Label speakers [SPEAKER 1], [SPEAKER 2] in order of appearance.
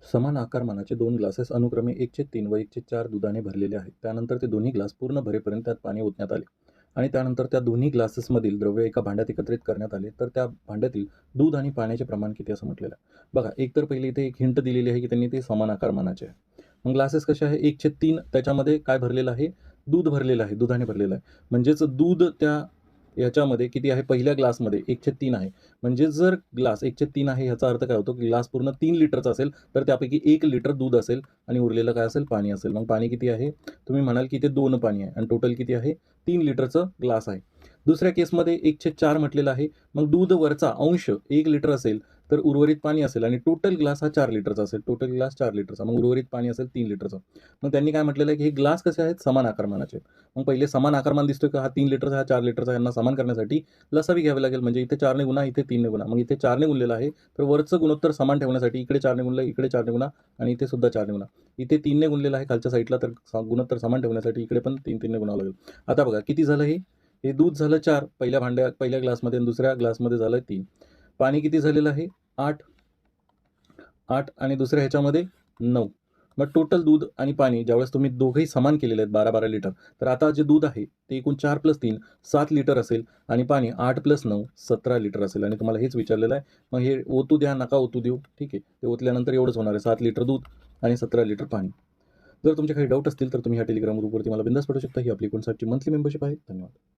[SPEAKER 1] समान आकारमानाचे दोन ग्लासेस अनुक्रमे 1/3 व 1/4 दुधाने भरलेले आहेत. त्यानंतर ते दोन्ही ग्लास पूर्ण भरेपर्यंत त्यात पाणी ओतण्यात आले आणि त्यानंतर त्या दोन्ही ग्लासेसमधील द्रव्य एका भांड्यात एकत्रित करण्यात आले. तर त्या भांड्यातील दूध आणि पाण्याचे प्रमाण किती असं म्हटलेलं आहे. बघा, एक तर पहिले इथे एक हिंट दिलेली आहे की त्यांनी ते समान आकारमानाचे आहे. मग ग्लासेस कसे आहे, 1/3 त्याच्यामध्ये काय भरलेलं आहे, दूध भरलेलं आहे, दुधाने भरलेलं आहे. म्हणजेच दूध त्या याच्यामध्ये किती आहे, पहिल्या ग्लासमध्ये 1/3 आहे. म्हणजे जर ग्लास 1/3 आहे, ह्याचा अर्थ काय होतो, की ग्लास पूर्ण 3 लिटरचा असेल, तर त्यापैकी 1 लिटर दूध असेल आणि उरलेलं काय असेल, पाणी असेल. मग पाणी किती आहे, तुम्ही म्हणाल की ते 2 पाणी आहे आणि टोटल किती आहे, 3 लिटरचं ग्लास आहे. दुसऱ्या केसमध्ये 1/4 म्हटलेलं आहे. मग दूध वरचा अंश 1 लिटर असेल, तर उर्वरित पाणी असेल आणि टोटल ग्लास हा 4 लिटरचा असेल. टोटल ग्लास 4 लिटरचा. मग उर्वरित पाणी असेल 3 लिटरचं. मग त्यांनी काय म्हटलेलं आहे, की हे ग्लास कसे आहेत, समान आकारमानाचे. मग पहिले समान आकारमान दिसतोय का, हा 3 लिटरचा, हा 4 लिटरचा, यांना समान करण्यासाठी लसावी घ्यावी लागेल. म्हणजे इथे 4 ने गुणा, इथे 3 ने गुणा. मग इथे 4 ने गुणलेलं आहे, तर वरचं गुणोत्तर समान ठेवण्यासाठी इकडे 4 ने गुणलं, इकडे 4 ने गुणा आणि इथे सुद्धा 4 ने गुणा. इथे 3 ने गुणलेलं आहे खालच्या साईडला, तर गुणोत्तर समान ठेवण्यासाठी इकडे पण 3 ने गुणावं लागेल. आता बघा किती झालं हे. हे दूध झालं 4 पहिल्या ग्लासमध्ये आणि दुसऱ्या ग्लासमध्ये झालं 3. पाणी किती झालेलं आहे, 8 आणि दुसऱ्या ह्याच्यामध्ये 9. मग टोटल दूध आणि पाणी ज्यावेळेस तुम्ही दोघंही समान केलेले आहेत 12-12 लिटर, तर आता जे दूध आहे ते एकूण 4 + 3 7 लिटर असेल आणि पाणी 8 + 9 17 लिटर असेल आणि तुम्हाला हेच विचारलेलं आहे. मग हे ओतू द्या, नका ओतू देऊ, ठीक आहे. ते ओतल्यानंतर एवढंच होणार आहे, 7 लिटर दूध आणि 17 लिटर पाणी. जर तुमचे काही डाऊट असतील तर तुम्ही ह्या टेलिग्राम ग्रुपवरती मला बिंदास पाठवू शकता. ही आपली 59ची मंथली मेंबरशिप आहे. धन्यवाद.